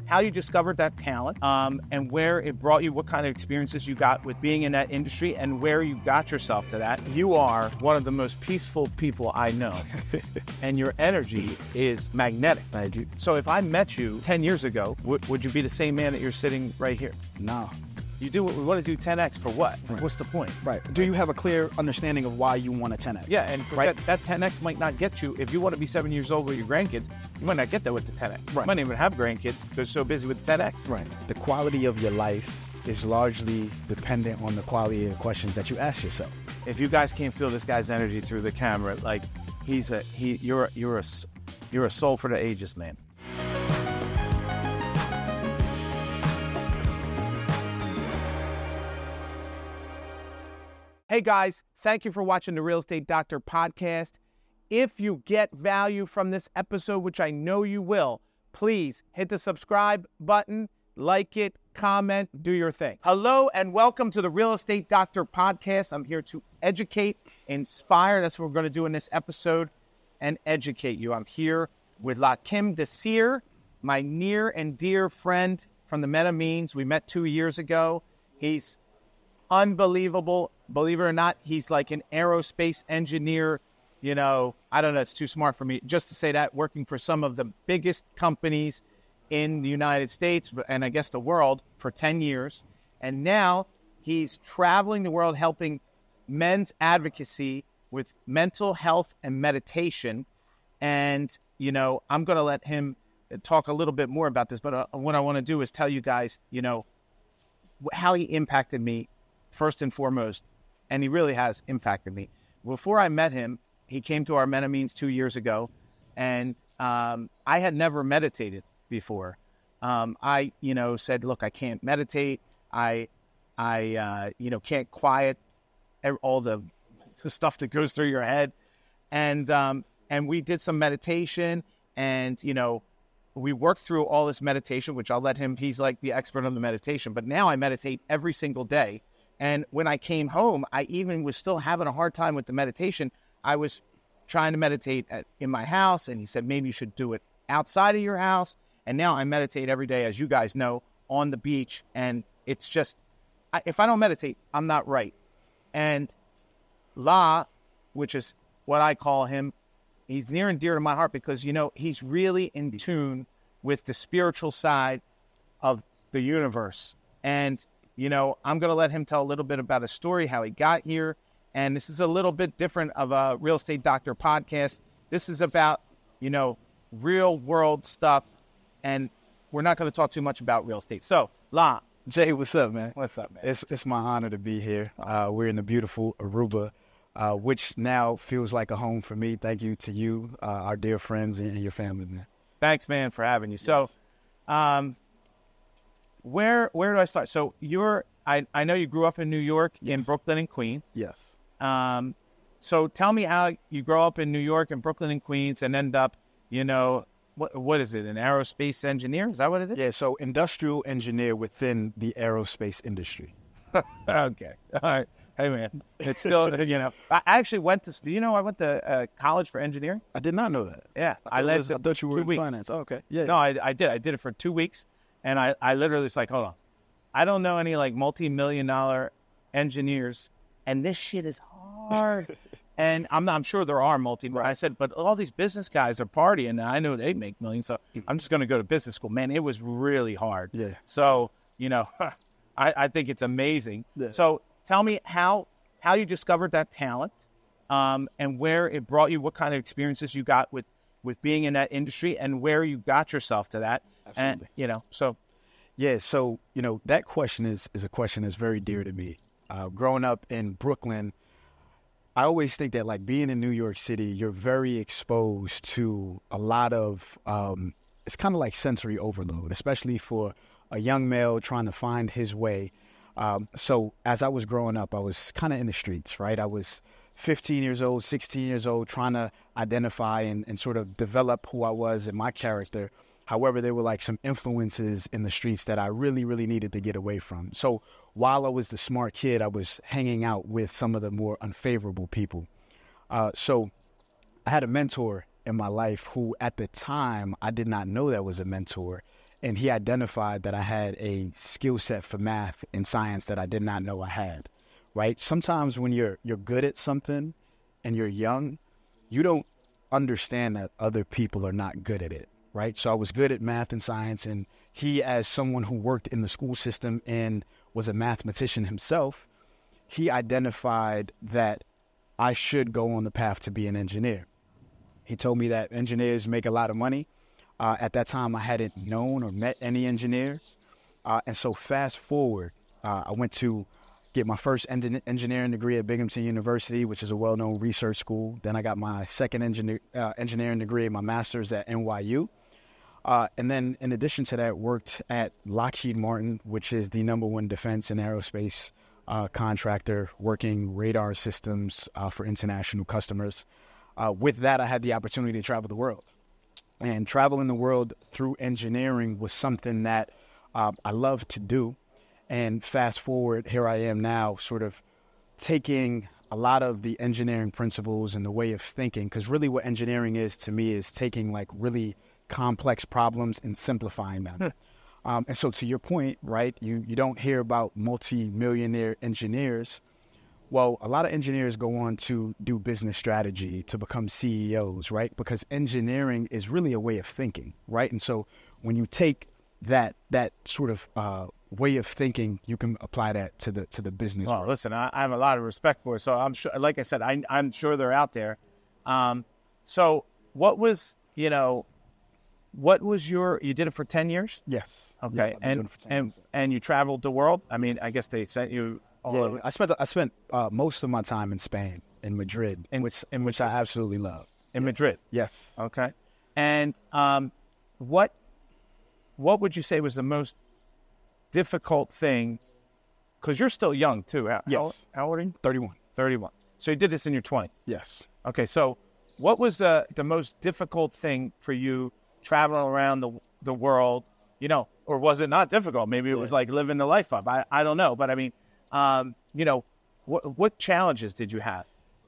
how you discovered that talent, and where it brought you, what kind of experiences you got with being in that industry, and where you got yourself to that. You are one of the most peaceful people I know, and your energy is magnetic. Thank you. So if I met you 10 years ago, would you be the same man that you're sitting right here? No. You do what we want to do 10X for what? Right. What's the point? Right. Do you have a clear understanding of why you want a 10X? Yeah, and right. that 10X might not get you, if you want to be 7 years old with your grandkids, you might not get there with the 10X. Right. You might not even have grandkids because you're so busy with the 10X. Right. The quality of your life is largely dependent on the quality of the questions that you ask yourself. If you guys can't feel this guy's energy through the camera, like you're a soul for the ages, man. Hey guys, thank you for watching the Real Estate Doctor podcast. If you get value from this episode, which I know you will, please hit the subscribe button, like it, comment, do your thing. Hello and welcome to the Real Estate Doctor podcast. I'm here to educate, inspire. That's what we're going to do in this episode, and educate you. I'm here with Lakim Desir, my near and dear friend from the Mediation. We met 2 years ago. He's unbelievable. Believe it or not, he's like an aerospace engineer. You know, I don't know, it's too smart for me just to say that, working for some of the biggest companies in the United States and I guess the world for 10 years. And now he's traveling the world helping men's advocacy with mental health and meditation. And, you know, I'm going to let him talk a little bit more about this. But what I want to do is tell you guys, you know, how he impacted me first and foremost. And he really has impacted me. Before I met him, he came to our Mediation 2 years ago, and I had never meditated before. I, you know, said, look, I can't meditate. I you know, can't quiet all the stuff that goes through your head. And we did some meditation, and, you know, we worked through all this meditation, which I'll let him, he's like the expert on the meditation. But now I meditate every single day. And when I came home, I even was still having a hard time with the meditation. I was trying to meditate in my house, and he said, maybe you should do it outside of your house. And now I meditate every day, as you guys know, on the beach. And it's just, if I don't meditate, I'm not right. And La, which is what I call him, he's near and dear to my heart because, you know, he's really in tune with the spiritual side of the universe. And you know, I'm going to let him tell a little bit about his story, how he got here. And this is a little bit different of a Real Estate Doctor podcast. This is about, you know, real world stuff. And we're not going to talk too much about real estate. So, La. Jay, what's up, man? What's up, man? It's my honor to be here. We're in the beautiful Aruba, which now feels like a home for me. Thank you to you, our dear friends, and your family, man. Thanks, man, for having you. Yes. So, Where do I start? So I know you grew up in New York, in Brooklyn and Queens. Yes. So tell me how you grow up in New York and Brooklyn and Queens and end up, you know, what is it, an aerospace engineer? Is that what it is? Yeah, so industrial engineer within the aerospace industry. Okay. All right. Hey, man, it's still, you know, I actually went to, do you know I went to college for engineering? I did not know that. Yeah. I thought you were in finance. Oh, okay. Yeah. No, I did. I did it for 2 weeks. And I literally was like, hold on. I don't know any like multi-million-dollar engineers, and this shit is hard. And I'm sure there are Right. I said, but all these business guys are partying, and I know they make millions, so I'm just going to go to business school. Man, it was really hard. Yeah. So, you know, I think it's amazing. Yeah. So tell me how you discovered that talent, and where it brought you, what kind of experiences you got with being in that industry, and where you got yourself to that. Absolutely. And, you know, so. Yeah, so, you know, that question is a question that's very dear to me. Growing up in Brooklyn, I always think that, like, being in New York City, you're very exposed to a lot of, it's kind of like sensory overload, especially for a young male trying to find his way. So as I was growing up, I was kind of in the streets, right? I was 15 years old, 16 years old, trying to identify and sort of develop who I was and my character. However, there were like some influences in the streets that I really, really needed to get away from. So while I was the smart kid, I was hanging out with some of the more unfavorable people. So I had a mentor in my life who at the time I did not know that was a mentor. and he identified that I had a skill set for math and science that I did not know I had, right? Sometimes when you're good at something and you're young, you don't understand that other people are not good at it, right? So I was good at math and science, and he, as someone who worked in the school system and was a mathematician himself, he identified that I should go on the path to be an engineer. He told me that engineers make a lot of money. At that time, I hadn't known or met any engineers. And so fast forward, I went to get my first engineering degree at Binghamton University, which is a well-known research school. Then I got my second engineering degree, my master's at NYU. And then in addition to that, worked at Lockheed Martin, which is the #1 defense and aerospace contractor, working radar systems for international customers. With that, I had the opportunity to travel the world. And traveling the world through engineering was something that I love to do. And fast forward, here I am now, sort of taking a lot of the engineering principles and the way of thinking, because really what engineering is to me is taking like really complex problems and simplifying them. And so to your point, right, you don't hear about multi-millionaire engineers. Well, a lot of engineers go on to do business strategy, to become CEOs, right? Because engineering is really a way of thinking, right? And so when you take that sort of way of thinking, you can apply that to the business. Well, listen, I have a lot of respect for it. So I'm sure, like I said, I'm sure they're out there. So what was you did it for 10 years? Yes. Okay. Yeah, and you traveled the world? I mean, I guess they sent you all over. I spent most of my time in Spain, in Madrid, which I absolutely love. In Madrid? Yes. Okay. And what would you say was the most difficult thing? Because you're still young, too. Yes. How old are you? 31. 31. So you did this in your 20s? Yes. Okay, so what was the most difficult thing for you traveling around the world, or was it not difficult? Maybe it was like living the life up. I don't know. But I mean, what challenges did you have?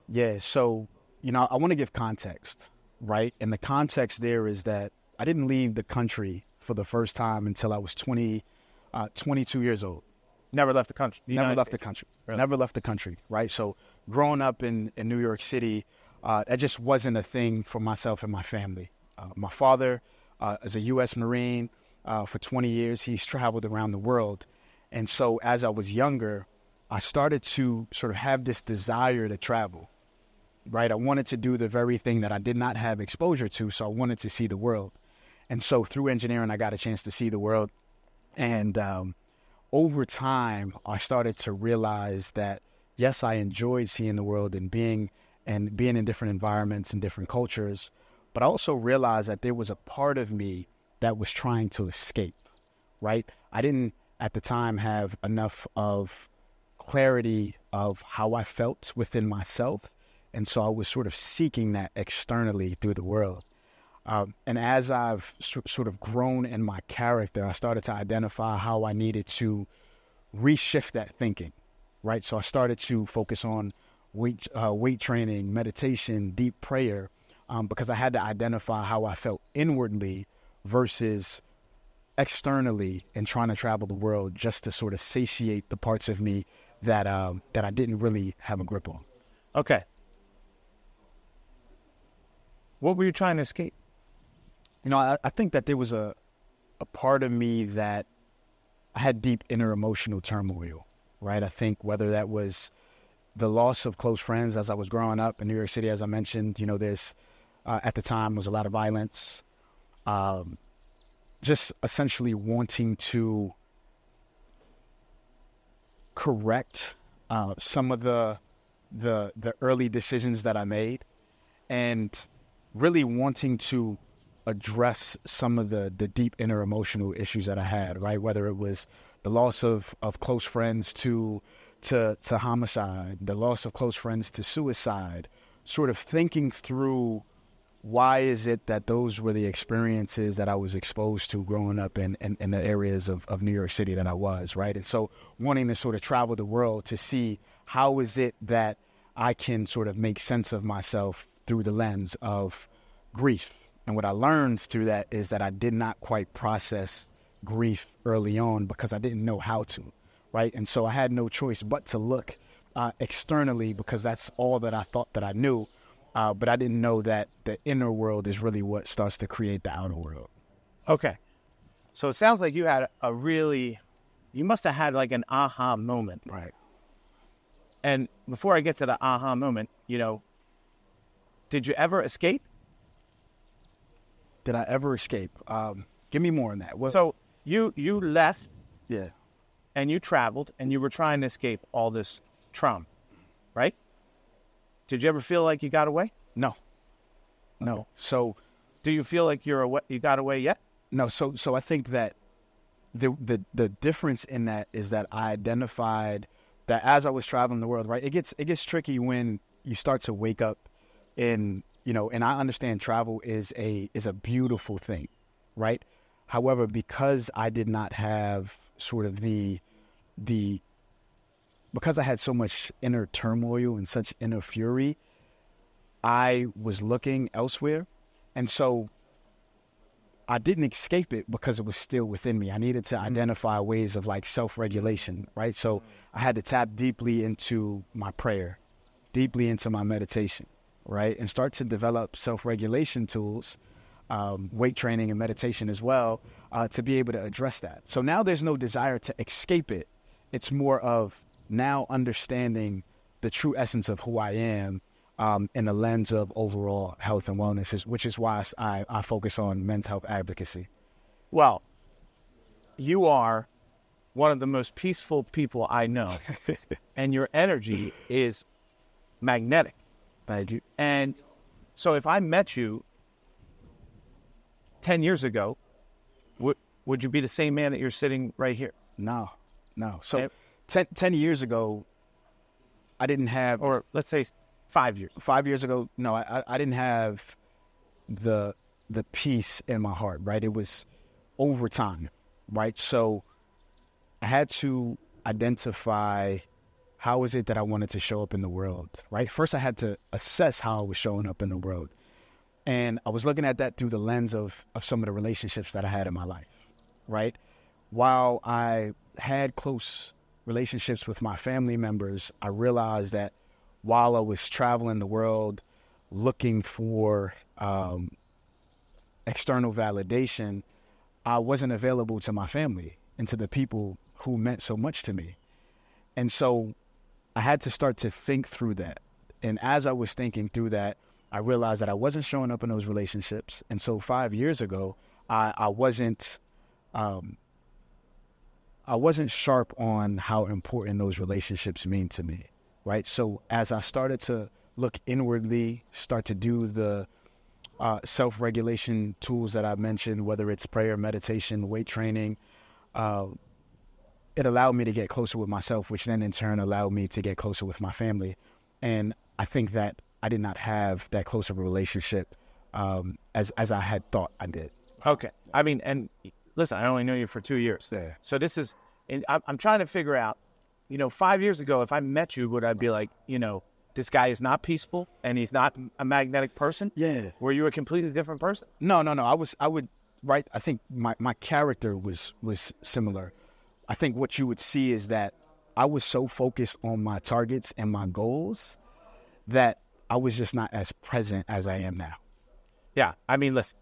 Yeah, so, I want to give context, right? And the context there is that I didn't leave the country for the first time until I was 22 years old. Never left the country? Never left the country. Really? Never left the country, right? So growing up in New York City, that just wasn't a thing for myself and my family. My father is a U.S. Marine. For 20 years, he's traveled around the world. And so as I was younger, I started to sort of have this desire to travel, right? I wanted to do the very thing that I did not have exposure to, so I wanted to see the world. And so through engineering, I got a chance to see the world. And over time, I started to realize that, yes, I enjoyed seeing the world and being in different environments and different cultures, but I also realized that there was a part of me that was trying to escape, right? I didn't, at the time, have enough of clarity of how I felt within myself. And so I was sort of seeking that externally through the world. And as I've sort of grown in my character, I started to identify how I needed to reshift that thinking, right? So I started to focus on weight training, meditation, deep prayer, because I had to identify how I felt inwardly versus externally, and trying to travel the world just to sort of satiate the parts of me that I didn't really have a grip on. Okay. What were you trying to escape? I think that there was a part of me that I had deep inner emotional turmoil, right? I think whether that was the loss of close friends as I was growing up in New York City, as I mentioned, there's at the time was a lot of violence. Just essentially wanting to correct some of the early decisions that I made, and really wanting to address some of the deep inner emotional issues that I had, right? Whether it was the loss of close friends to homicide, the loss of close friends to suicide, sort of thinking through why is it that those were the experiences that I was exposed to growing up in the areas of New York City that I was, right? And so wanting to sort of travel the world to see how is it that I can sort of make sense of myself through the lens of grief. And what I learned through that is that I did not quite process grief early on because I didn't know how to, right? And so I had no choice but to look externally because that's all that I thought that I knew. But I didn't know that the inner world is really what starts to create the outer world. Okay. So it sounds like you had you must have had like an aha moment. Right. And before I get to the aha moment, did you ever escape? Did I ever escape? Give me more on that. So you left. Yeah. And you traveled and you were trying to escape all this trauma, right? Did you ever feel like you got away? No. So do you feel like you got away yet? No. So I think that the difference in that is that I identified that as I was traveling the world, right? It gets tricky when you start to wake up and I understand travel is a beautiful thing, right? However, because I did not have sort of because I had so much inner turmoil and such inner fury, I was looking elsewhere. And so I didn't escape it because it was still within me. I needed to identify ways of like self-regulation, right? So I had to tap deeply into my prayer, deeply into my meditation, right? And start to develop self-regulation tools, weight training and meditation as well, to be able to address that. So now there's no desire to escape it. It's more of now understanding the true essence of who I am in the lens of overall health and wellness, which is why I focus on men's health advocacy. Well, you are one of the most peaceful people I know, and your energy is magnetic. Thank you. And so if I met you 10 years ago, would you be the same man that you're sitting right here? No. So 10 years ago, I didn't have... Or let's say 5 years. 5 years ago, no, I didn't have the peace in my heart, right? It was over time, right? So I had to identify how is it that I wanted to show up in the world, right? First, I had to assess how I was showing up in the world. And I was looking at that through the lens of some of the relationships that I had in my life, right? While I had close relationships with my family members, I realized that while I was traveling the world looking for external validation, I wasn't available to my family and to the people who meant so much to me. And so I had to start to think through that. And as I was thinking through that, I realized that I wasn't showing up in those relationships. And so 5 years ago, I wasn't sharp on how important those relationships mean to me, right? So as I started to look inwardly, start to do the self-regulation tools that I mentioned, whether it's prayer, meditation, weight training, it allowed me to get closer with myself, which then in turn allowed me to get closer with my family. And I think that I did not have that close of a relationship as I had thought I did. Okay. I mean, and listen, I only know you for 2 years. Yeah. So this is, and I'm trying to figure out, 5 years ago, if I met you, would I be like, this guy is not peaceful and he's not a magnetic person? Yeah. Were you a completely different person? No. I think my character was similar. I think what you would see is that I was so focused on my targets and my goals that I was just not as present as I am now. Yeah. I mean, listen,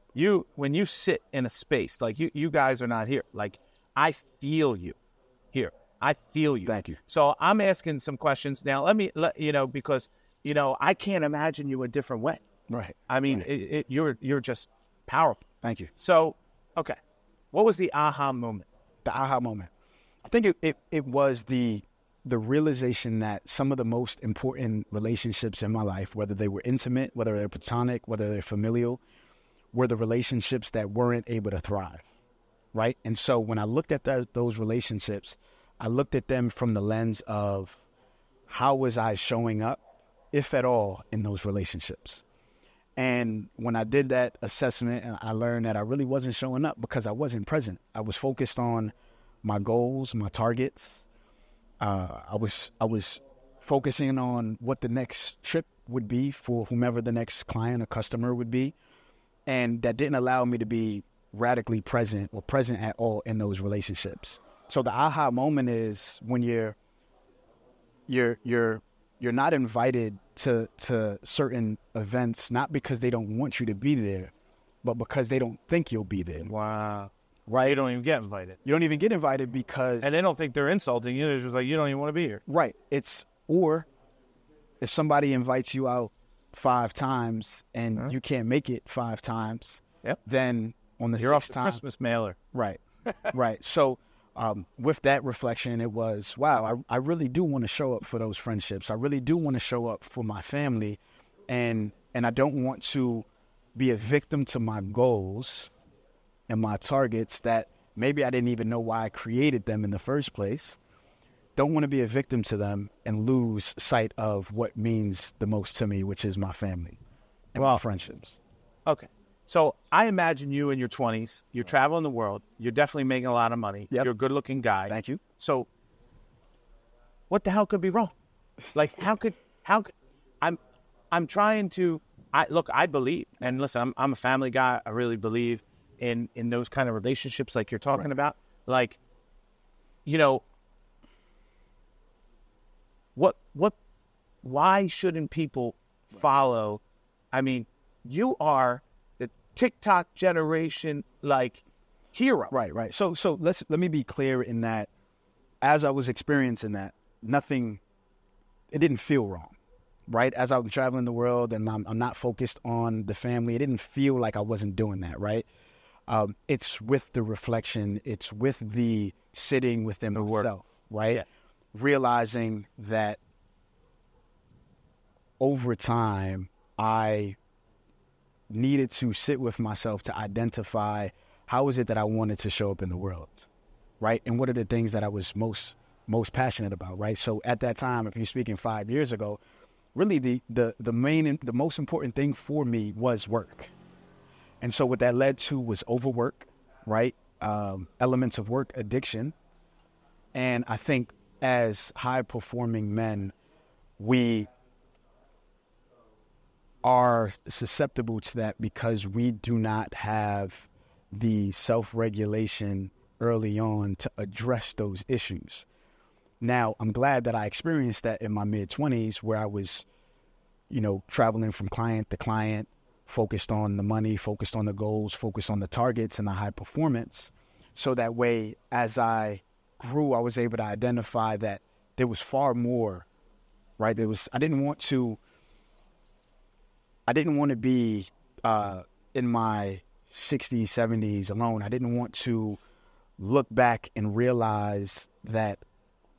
when you sit in a space, like you guys are not here, like I feel you here. I feel you. Thank you. So I'm asking some questions now. Because, I can't imagine you a different way. Right. I mean, right. You're just powerful. Thank you. So, okay. What was the aha moment? The aha moment. I think it was the realization that some of the most important relationships in my life, whether they were intimate, whether they're platonic, whether they're familial, were the relationships that weren't able to thrive, right? And so when I looked at those relationships, I looked at them from the lens of how was I showing up, if at all, in those relationships. And when I did that assessment, I learned that I really wasn't showing up because I wasn't present. I was focused on my goals, my targets. I was focusing on what the next trip would be for whomever the next client or customer would be. And that didn't allow me to be radically present or present at all in those relationships. So the aha moment is when you're not invited to certain events, not because they don't want you to be there, but because they don't think you'll be there. Wow. Right? You don't even get invited. You don't even get invited because... And they don't think they're insulting you. They're just like, you don't even want to be here. Right. Or if somebody invites you out 5 times and you can't make it 5 times, then on the 6th time... Christmas mailer. Right. Right. So with that reflection, it was, wow, I really do want to show up for those friendships. I really do want to show up for my family. And I don't want to be a victim to my goals and my targets that maybe I didn't even know why I created them in the first place. Don't want to be a victim to them and lose sight of what means the most to me, which is my family and my friendships. Okay. So I imagine you in your 20s, you're traveling the world, you're definitely making a lot of money, you're a good-looking guy. Thank you. So what the hell could be wrong? Like, how could I'm trying to, I believe, and listen, I'm a family guy, I really believe in those kind of relationships like you're talking about. Like, you know, why shouldn't people follow? I mean, you are the TikTok generation, like, hero. Right. So let me be clear in that as I was experiencing that, it didn't feel wrong, right? As I was traveling the world and I'm not focused on the family, it didn't feel like I wasn't doing that, right? It's with the reflection, it's with the sitting within myself, right? Yeah. Realizing that over time, I needed to sit with myself to identify how is it that I wanted to show up in the world, right? And what are the things that I was most passionate about, right? So at that time, if you're speaking 5 years ago, really the most important thing for me was work. And so what that led to was overwork, right? Elements of work addiction. And I think as high-performing men, we are susceptible to that because we do not have the self-regulation early on to address those issues. Now, I'm glad that I experienced that in my mid-20s where I was, traveling from client to client, focused on the money, focused on the goals, focused on the targets and the high performance. So that way, as I grew, I was able to identify that there was far more, right? I didn't want to be in my 60s, 70s alone. I didn't want to look back and realize that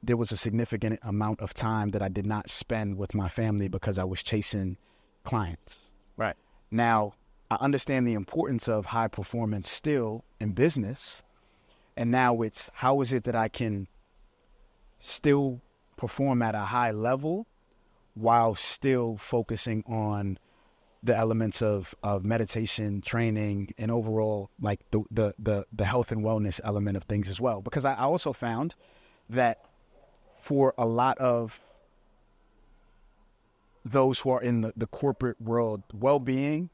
there was a significant amount of time that I did not spend with my family because I was chasing clients. Right. Now, I understand the importance of high performance still in business. And now it's how is it that I can still perform at a high level while still focusing on the elements of meditation, training, and overall like the health and wellness element of things as well. Because I also found that for a lot of those who are in the corporate world, well-being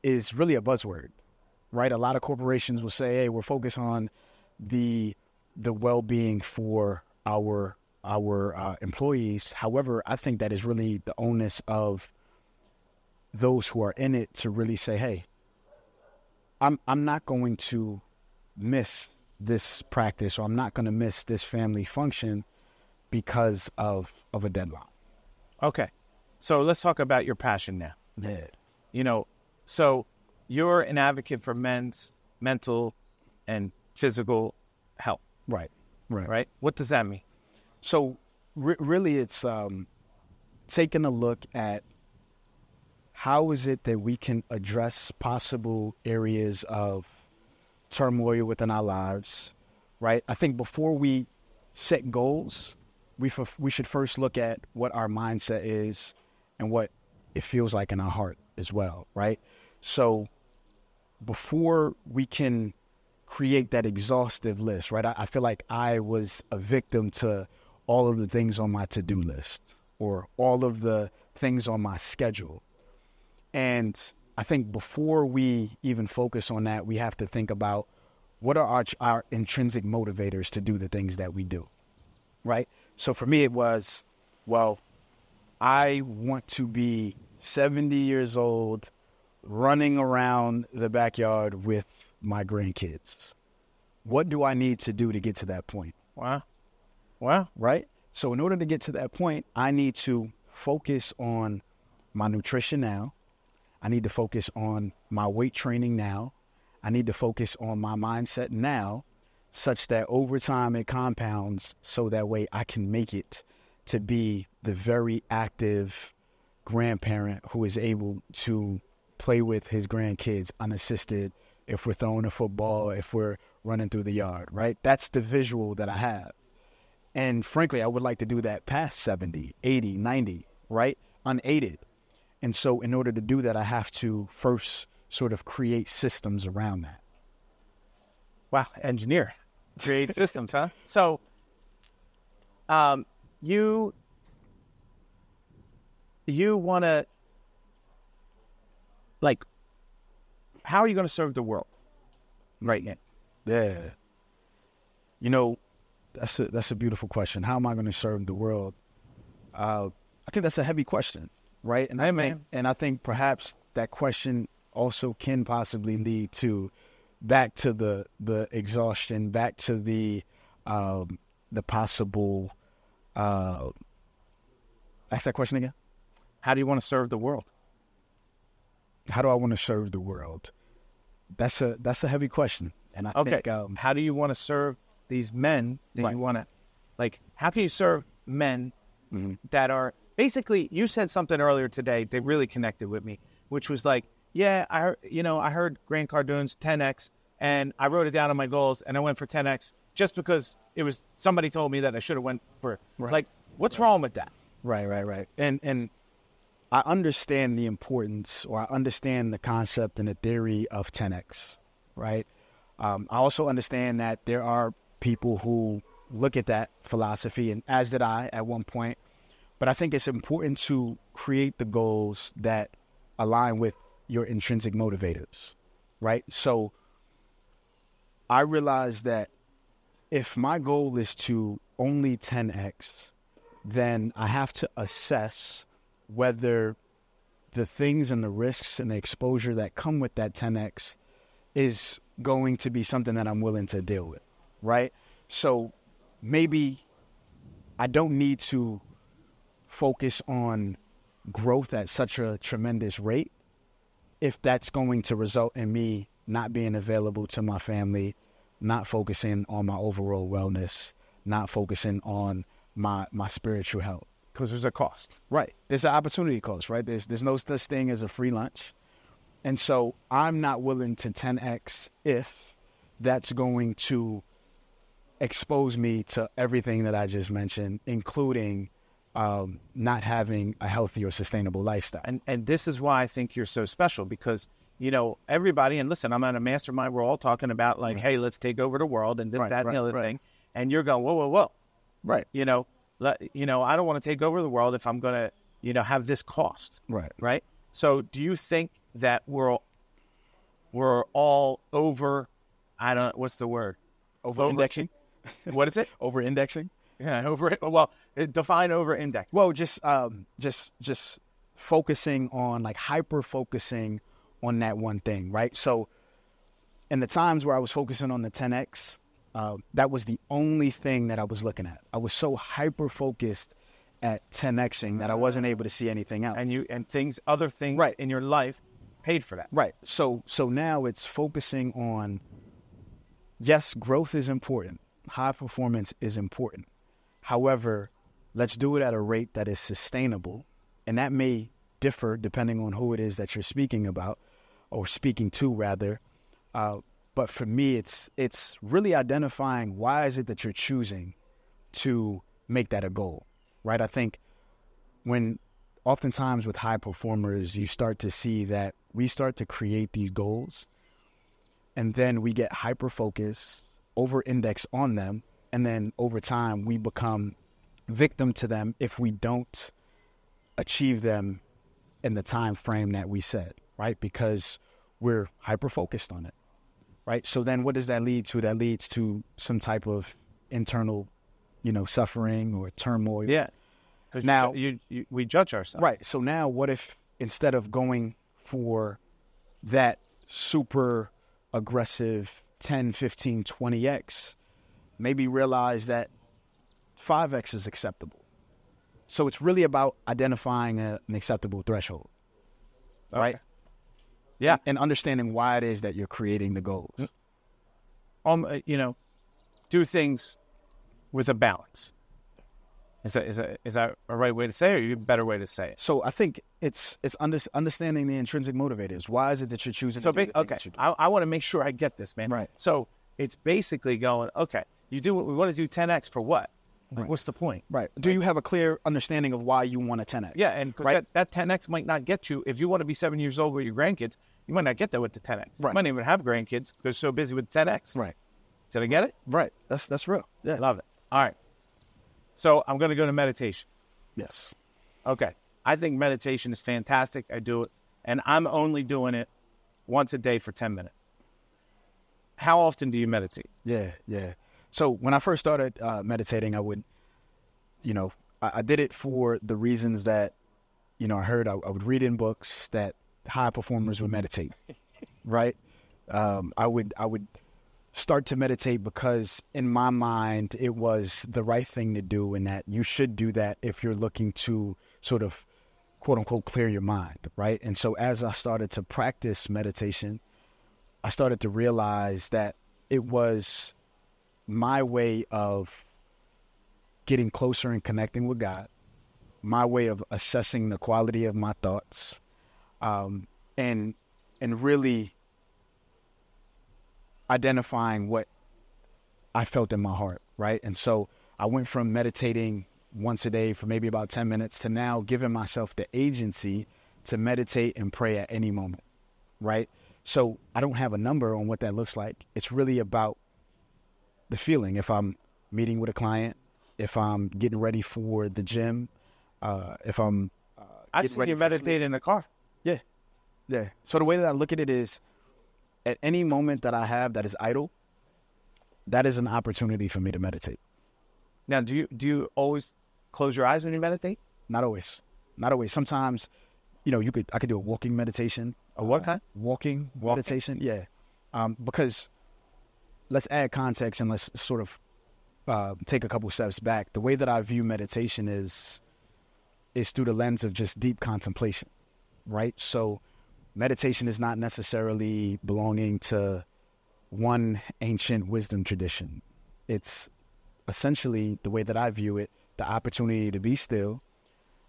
is really a buzzword, right? A lot of corporations will say, hey, we're focused on the well-being for our employees. However, I think that is really the onus of those who are in it to really say, hey, I'm not going to miss this practice, or I'm not going to miss this family function because of a deadline. Okay. So let's talk about your passion now. Yeah. So you're an advocate for men's mental and physical health. Right. What does that mean? So really it's taking a look at how is it that we can address possible areas of turmoil within our lives, right? I think before we set goals, we should first look at what our mindset is and what it feels like in our heart as well, right? So before we can create that exhaustive list, right? I feel like I was a victim to all of the things on my to-do list or all of the things on my schedule. And I think before we even focus on that, we have to think about what are our intrinsic motivators to do the things that we do, right? So for me, it was, well, I want to be 70 years old running around the backyard with my grandkids. What do I need to do to get to that point? Wow. Right? So in order to get to that point, I need to focus on my nutrition now. I need to focus on my weight training now. I need to focus on my mindset now, such that over time it compounds so that way I can make it to be the very active grandparent who is able to play with his grandkids unassisted, if we're throwing a football, if we're running through the yard, right? That's the visual that I have. And frankly, I would like to do that past 70, 80, 90, right? Unaided. And so in order to do that, I have to first sort of create systems around that. Wow, engineer. Create systems, huh? So you want to, like, how are you going to serve the world right now? Yeah. You know, that's a beautiful question. How am I going to serve the world? I think that's a heavy question, right? And I think perhaps that question also can possibly lead to back to the exhaustion, back to the possible. Ask that question again. How do you want to serve the world? How do I want to serve the world? That's a heavy question, and I think. How do you want to serve these men that you want to, like? How can you serve men that are basically? You said something earlier today that really connected with me, which was like, yeah, I heard Grant Cardone's 10x, and I wrote it down on my goals, and I went for 10x just because it was somebody told me that I should have went for. Right. Like, what's wrong with that? Right. And I understand the importance, or I understand the concept and the theory of 10x, right? I also understand that there are people who look at that philosophy, and as did I at one point. But I think it's important to create the goals that align with your intrinsic motivators, right? So I realize that if my goal is to only 10x, then I have to assess whether the things and the risks and the exposure that come with that 10x is going to be something that I'm willing to deal with, right? So maybe I don't need to focus on growth at such a tremendous rate if that's going to result in me not being available to my family, not focusing on my overall wellness, not focusing on my spiritual health. Because there's a cost. Right. There's an opportunity cost, right? There's no such thing as a free lunch. And so I'm not willing to 10x if that's going to expose me to everything that I just mentioned, including not having a healthy or sustainable lifestyle. And this is why I think you're so special, because, you know, everybody, and listen, I'm at a mastermind, we're all talking about like, hey, let's take over the world and this, that, and the other thing. And you're going, whoa. Right. You know, I don't want to take over the world if I'm going to, have this cost. Right. So do you think that we're all over, what's the word? Over-indexing? What is it? Over-indexing? Yeah, well, define over-index. Well, just focusing on, like, hyper-focusing on that one thing, right? So in the times where I was focusing on the 10X, that was the only thing that I was looking at. I was so hyper-focused at 10Xing that I wasn't able to see anything else. And other things in your life paid for that. Right. So now it's focusing on, yes, growth is important. High performance is important. However, let's do it at a rate that is sustainable. And that may differ depending on who it is that you're speaking about, or speaking to rather. But for me, it's really identifying why is it that you're choosing to make that a goal, right? I think oftentimes with high performers, you start to see that we start to create these goals, and then we get hyper-focused, over-index on them, and then over time we become victim to them if we don't achieve them in the time frame that we set. right? Because we're hyper-focused on it, right? So then what does that lead to? That leads to some type of internal, suffering or turmoil. Yeah. Now, we judge ourselves. Right. So now what if instead of going for that super aggressive 10, 15, 20x, maybe realize that 5x is acceptable. So it's really about identifying an acceptable threshold, right? Yeah. And understanding why it is that you're creating the goals. Do things with a balance. Is that a right way to say it, or a better way to say it? So I think it's understanding the intrinsic motivators. Why is it that you're choosing to do the things that you do? I want to make sure I get this, man. Right. So it's basically going, okay, we want to do 10x for what? Like, Right. what's the point? Right. Do you have a clear understanding of why you want a 10x? Yeah, and right? that 10x might not get you. If you want to be 7 years old with your grandkids, you might not get there with the 10x. Right. You might not even have grandkids because you're so busy with 10x. Right. Did I get it? Right. That's real. Yeah. Love it. All right. So I'm going to go to meditation. Yes. Okay. I think meditation is fantastic. I do it. And I'm only doing it once a day for 10 minutes. How often do you meditate? Yeah. So when I first started meditating, I would, I did it for the reasons that, I heard I would read in books that high performers would meditate, right? I would start to meditate because in my mind, it was the right thing to do, and that you should do that if you're looking to sort of, quote unquote, clear your mind, right? And so as I started to practice meditation, I started to realize that it was my way of getting closer and connecting with God, my way of assessing the quality of my thoughts, and really identifying what I felt in my heart, right? And so I went from meditating once a day for maybe about 10 minutes to now giving myself the agency to meditate and pray at any moment, right? So I don't have a number on what that looks like. It's really about the feeling. If I'm meeting with a client, if I'm getting ready for the gym, if I'm I've seen you meditate in the car. Yeah. So the way that I look at it is, at any moment that I have that is idle, that is an opportunity for me to meditate. Now, do you always close your eyes when you meditate? Not always. Sometimes, I could do a walking meditation. A what kind? Walking meditation. Yeah. Because let's add context and let's sort of take a couple steps back. The way that I view meditation is through the lens of just deep contemplation, right? So meditation is not necessarily belonging to one ancient wisdom tradition. It's essentially, the way that I view it, the opportunity to be still,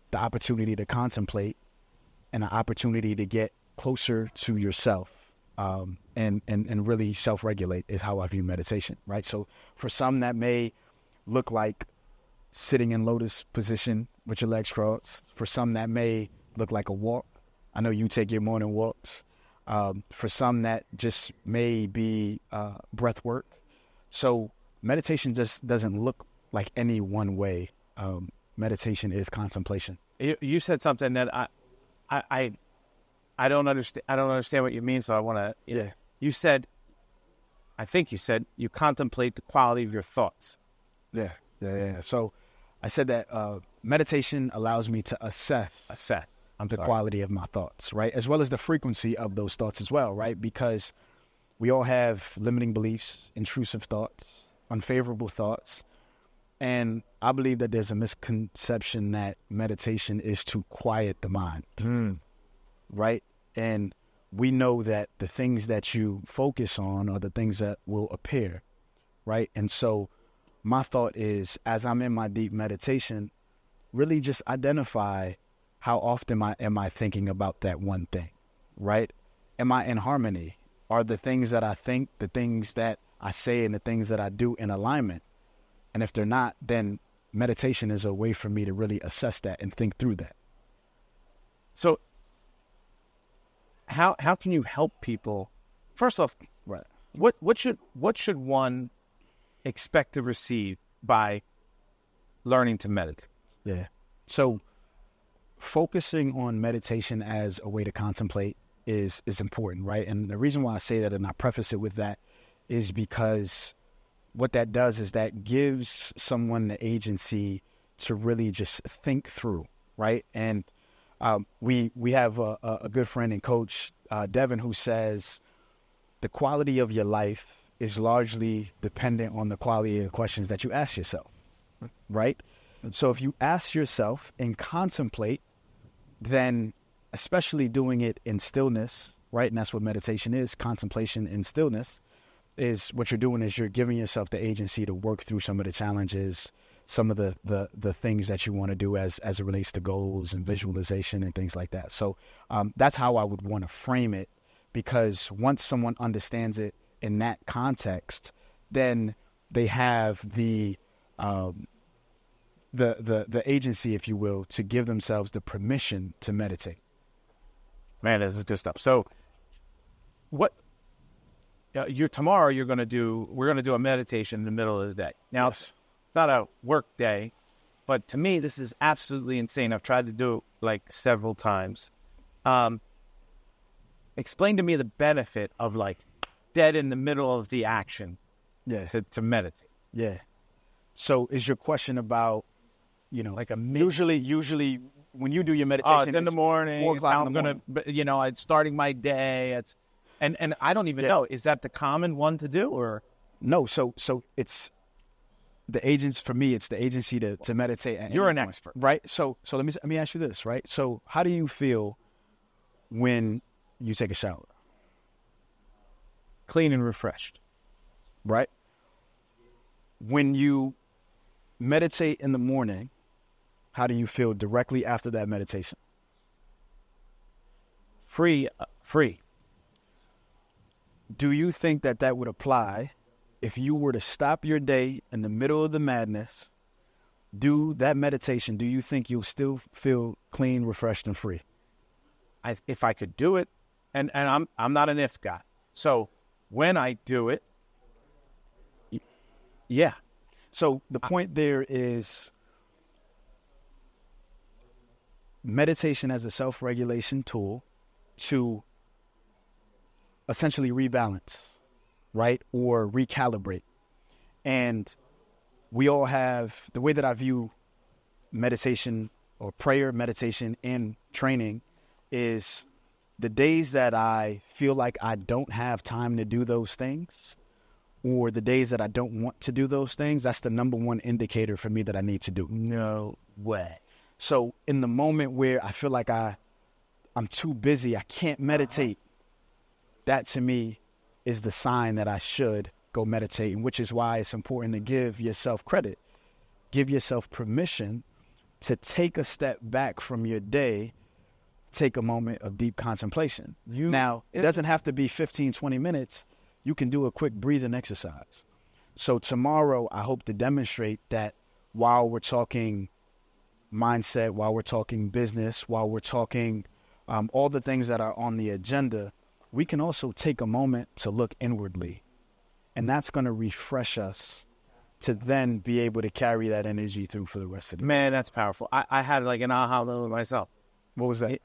the opportunity to contemplate, and the opportunity to get closer to yourself, and really self-regulate is how I view meditation, right? So for some, that may look like sitting in lotus position with your legs crossed. For some, that may look like a walk. I know you take your morning walks. For some, that just may be breath work. So meditation just doesn't look like any one way. Meditation is contemplation. You said something that I don't understand. I don't understand what you mean. So I want to. Yeah. You said, I think you said, you contemplate the quality of your thoughts. Yeah. So I said that meditation allows me to assess the quality of my thoughts, right? As well as the frequency of those thoughts as well, right? Because we all have limiting beliefs, intrusive thoughts, unfavorable thoughts. And I believe that there's a misconception that meditation is to quiet the mind, right? And we know that the things that you focus on are the things that will appear, right? And so my thought is, as I'm in my deep meditation, really just identify how often am I thinking about that one thing, right? Am I in harmony? Are the things that I think, the things that I say, and the things that I do in alignment? And if they're not, then meditation is a way for me to really assess that and think through that. So how can you help people? First off, right, what should one expect to receive by learning to meditate? Yeah. So focusing on meditation as a way to contemplate is important, right? And the reason why I say that and I preface it with that is because what that does is that gives someone the agency to really just think through, right? And we have a good friend and coach, Devin, who says the quality of your life is largely dependent on the quality of the questions that you ask yourself, right? So if you ask yourself and contemplate, then especially doing it in stillness, right? And that's what meditation is, contemplation in stillness, is what you're doing is you're giving yourself the agency to work through some of the challenges, some of the things that you want to do as it relates to goals and visualization and things like that. So that's how I would want to frame it, because once someone understands it in that context, then they have the agency, if you will, to give themselves the permission to meditate. Man, this is good stuff. So what tomorrow we're going to do a meditation in the middle of the day. Now, It's not a work day, but to me, this is absolutely insane. I've tried to do it like several times. Explain to me the benefit of like dead in the middle of the action to meditate. Yeah. So is your question about, like usually when you do your meditation, it's in the morning, 4 o'clock in the morning. I'm starting my day. And I don't even know, is that the common one to do or? No. So it's the agents, for me, it's the agency to meditate. You're an expert, right? So let me ask you this, right? So how do you feel when you take a shower? Clean and refreshed. Right? When you meditate in the morning, how do you feel directly after that meditation? Free. Do you think that would apply if you were to stop your day in the middle of the madness, do that meditation? Do you think you'll still feel clean, refreshed, and free? If I could do it, and I'm not an if guy. So when I do it, yeah. So the point there is meditation as a self-regulation tool to essentially rebalance, right? Or recalibrate. And we all have, the way that I view meditation or prayer, meditation, and training is the days that I feel like I don't have time to do those things, or the days that I don't want to do those things, that's the number one indicator for me that I need to do. No way. So in the moment where I feel like I'm too busy, I can't meditate, that to me is the sign that I should go meditate, and which is why it's important to give yourself credit. Give yourself permission to take a step back from your day, take a moment of deep contemplation. Now, it doesn't have to be 15, 20 minutes. You can do a quick breathing exercise. So tomorrow, I hope to demonstrate that while we're talking mindset, while we're talking business, while we're talking all the things that are on the agenda, we can also take a moment to look inwardly. And that's going to refresh us to then be able to carry that energy through for the rest of the day. Man, that's powerful. I had like an aha moment myself. What was that?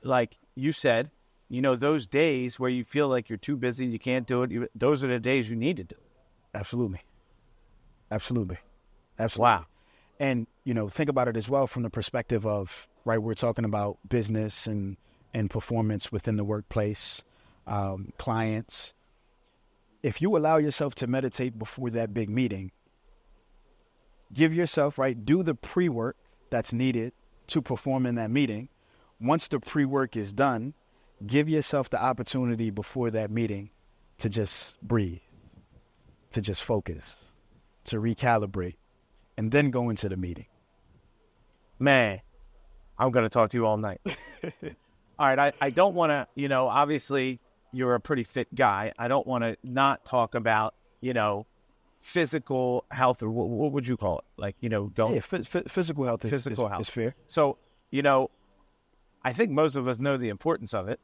Like you said, those days where you feel like you're too busy, you can't do it, those are the days you need to do it. Absolutely. Wow. And, think about it as well from the perspective of, right, we're talking about business and performance within the workplace, clients. If you allow yourself to meditate before that big meeting, give yourself, right, do the pre-work that's needed to perform in that meeting. Once the pre-work is done, give yourself the opportunity before that meeting to just breathe, to just focus, to recalibrate, and then go into the meeting. Man, I'm going to talk to you all night. All right, I don't want to, obviously you're a pretty fit guy. I don't want to not talk about, physical health, or what would you call it? Like, physical health is fair. So, I think most of us know the importance of it.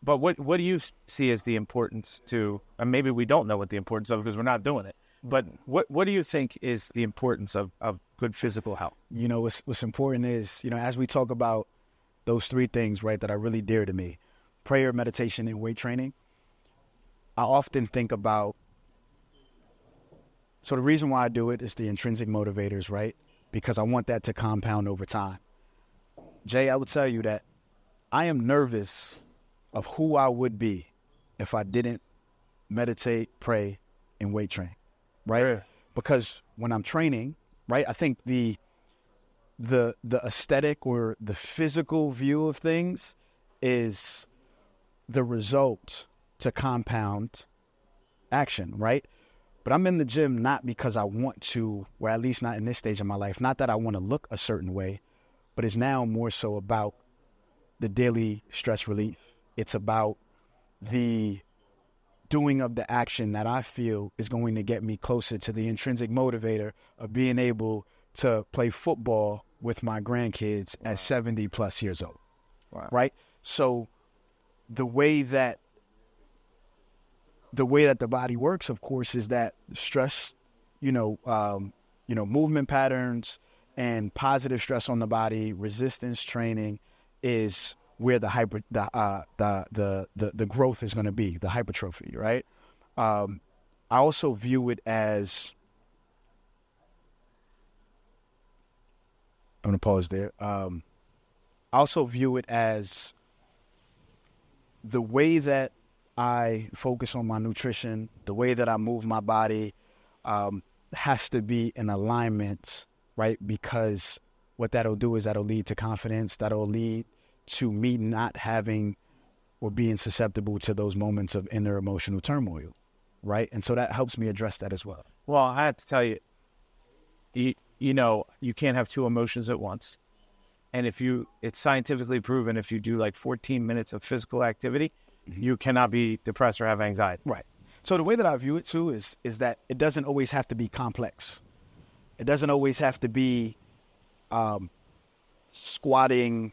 But what do you see as the importance to, and maybe we don't know what the importance of because we're not doing it, but what do you think is the importance of good physical health? What's important is, as we talk about those 3 things, right, that are really dear to me, prayer, meditation, and weight training, I often think about, so the reason why I do it is the intrinsic motivators, right? Because I want that to compound over time. Jay, I would tell you that I am nervous of who I would be if I didn't meditate, pray, and weight train, right? Yeah. Because when I'm training, right, I think the aesthetic or the physical view of things is the result to compound action, right? But I'm in the gym not because I want to, or at least not in this stage of my life, not that I want to look a certain way, but it's now more so about the daily stress relief. It's about the doing of the action that I feel is going to get me closer to the intrinsic motivator of being able to play football with my grandkids at 70 plus years old. Wow. Right? So the way that the body works, of course, is that stress, movement patterns and positive stress on the body, resistance training is where the growth is going to be, the hypertrophy, right? I also view it as, I'm going to pause there. I also view it as the way that I focus on my nutrition, the way that I move my body has to be in alignment, right? Because what that'll do is that'll lead to confidence, that'll lead to me not having or being susceptible to those moments of inner emotional turmoil, right? And so that helps me address that as well. Well, I have to tell you, you can't have two emotions at once. And it's scientifically proven if you do like 14 minutes of physical activity, you cannot be depressed or have anxiety. Right. So the way that I view it too is that it doesn't always have to be complex. It doesn't always have to be squatting,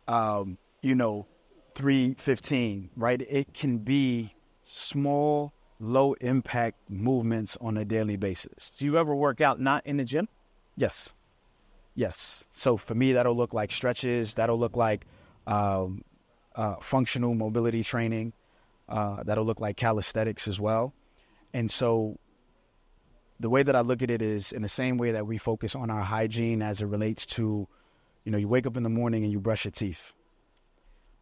315, right? It can be small, low impact movements on a daily basis. Do you ever work out not in the gym? Yes. So for me, that'll look like stretches. That'll look like functional mobility training. That'll look like calisthenics as well. And so the way that I look at it is in the same way that we focus on our hygiene as it relates to, you wake up in the morning and you brush your teeth.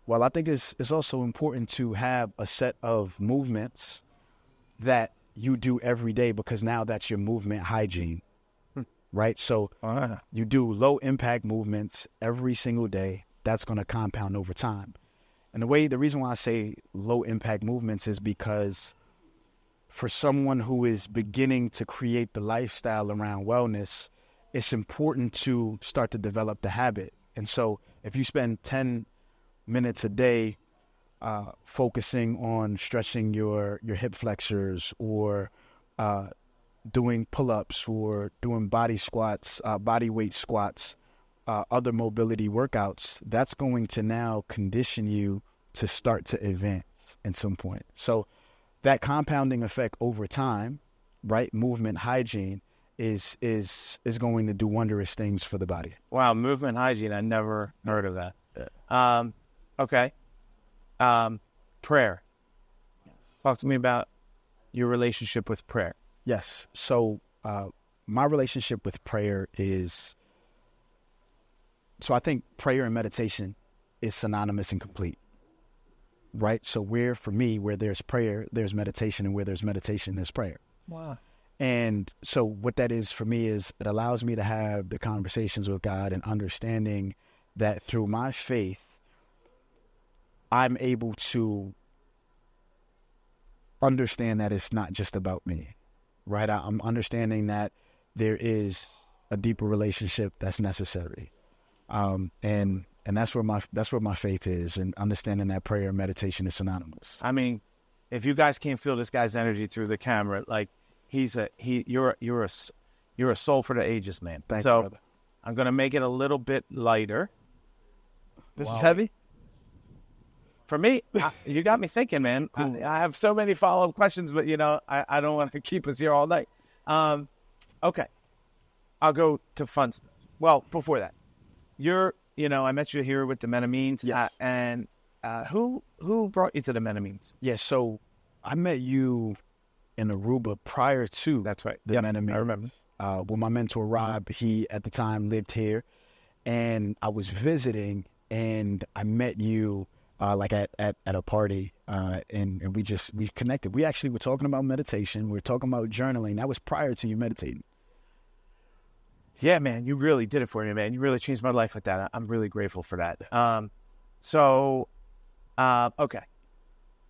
Well, I think it's also important to have a set of movements that you do every day because now that's your movement hygiene, right? So you do low impact movements every single day. That's going to compound over time. And the reason why I say low impact movements is because for someone who is beginning to create the lifestyle around wellness, it's important to start to develop the habit. And so if you spend 10 minutes a day focusing on stretching your hip flexors or doing pull-ups or doing body squats, body weight squats, other mobility workouts, that's going to now condition you to start to advance at some point. So that compounding effect over time, right? Movement hygiene is going to do wondrous things for the body. Wow, movement hygiene. I never heard of that. Okay. Prayer. Talk to me about your relationship with prayer. Yes. So my relationship with prayer is, so I think prayer and meditation is synonymous and complete, right? So where there's prayer, there's meditation, and where there's meditation, there's prayer. Wow. And so what that is for me is it allows me to have the conversations with God and understanding that through my faith, I'm able to understand that it's not just about me, right? I'm understanding that there is a deeper relationship that's necessary. And that's where my faith is, and understanding that prayer and meditation is synonymous. I mean, if you guys can't feel this guy's energy through the camera, like you're a soul for the ages, man. Thank you, brother. I'm going to make it a little bit lighter. This is heavy? For me, you got me thinking, man. I have so many follow-up questions, but, I don't want to keep us here all night. Okay. I'll go to fun stuff. Well, before that, I met you here with the metamines. Yes. And Who brought you to the Metamines? Yeah, so I met you in Aruba prior to That's right. the Metamines. I remember. With my mentor, Rob, he at the time lived here, and I was visiting, and I met you like at a party, and we connected. We actually were talking about meditation. We were talking about journaling. That was prior to you meditating. Yeah, man, you really did it for me, man. You really changed my life with that. I'm really grateful for that. Okay.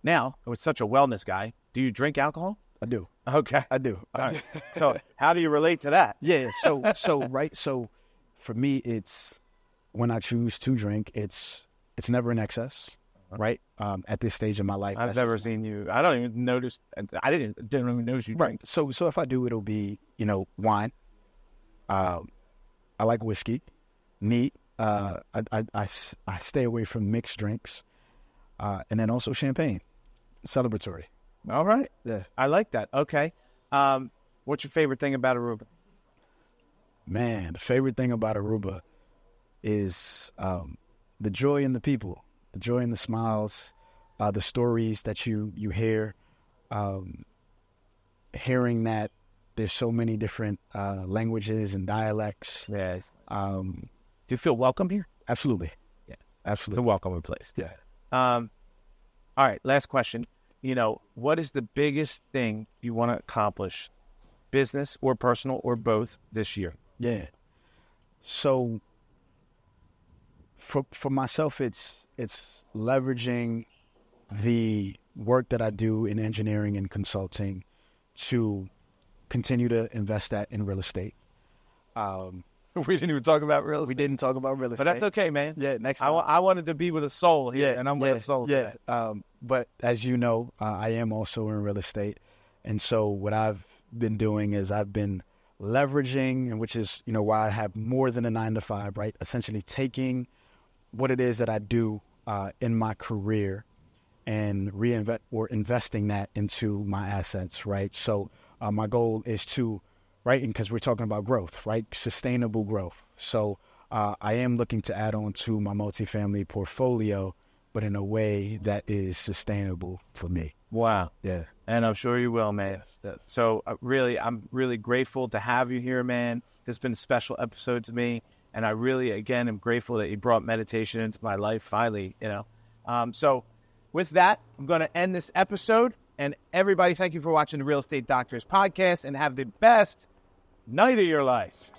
Now, with such a wellness guy, do you drink alcohol? I do. Okay. I do. All right. So how do you relate to that? Yeah. So right. So for me, it's when I choose to drink, it's never in excess, right? At this stage of my life, I've never seen you. I don't even notice. I didn't even notice you drink. Right. So if I do, it'll be wine. I like whiskey, neat. I stay away from mixed drinks, and then also champagne, celebratory. All right. Yeah. I like that. Okay. What's your favorite thing about Aruba? Man, the favorite thing about Aruba is the joy in the people, the joy in the smiles, the stories that you hear, hearing that there's so many different languages and dialects. Yes. Do you feel welcome here? Absolutely. Yeah. Absolutely. It's a welcoming place. Yeah. All right. Last question. What is the biggest thing you want to accomplish, business or personal or both, this year? Yeah. So for myself, it's leveraging the work that I do in engineering and consulting to continue to invest that in real estate. We didn't even talk about real estate. We didn't talk about real estate. But that's okay, man. Yeah, next time. I wanted to be with a soul here, and I'm with a soul. Yeah. But as you know, I am also in real estate. And so what I've been doing is I've been leveraging, and which is, why I have more than a 9-to-5, right? Essentially taking what it is that I do in my career and investing that into my assets, right? So my goal is to, right, and because we're talking about growth, right? Sustainable growth. So I am looking to add on to my multifamily portfolio, but in a way that is sustainable for me. Wow. Yeah. And I'm sure you will, man. Yeah. So I'm really grateful to have you here, man. This has been a special episode to me. And I really, again, am grateful that you brought meditation into my life finally, So with that, I'm going to end this episode. And everybody, thank you for watching the Real Estate Doctors podcast, and have the best night of your life.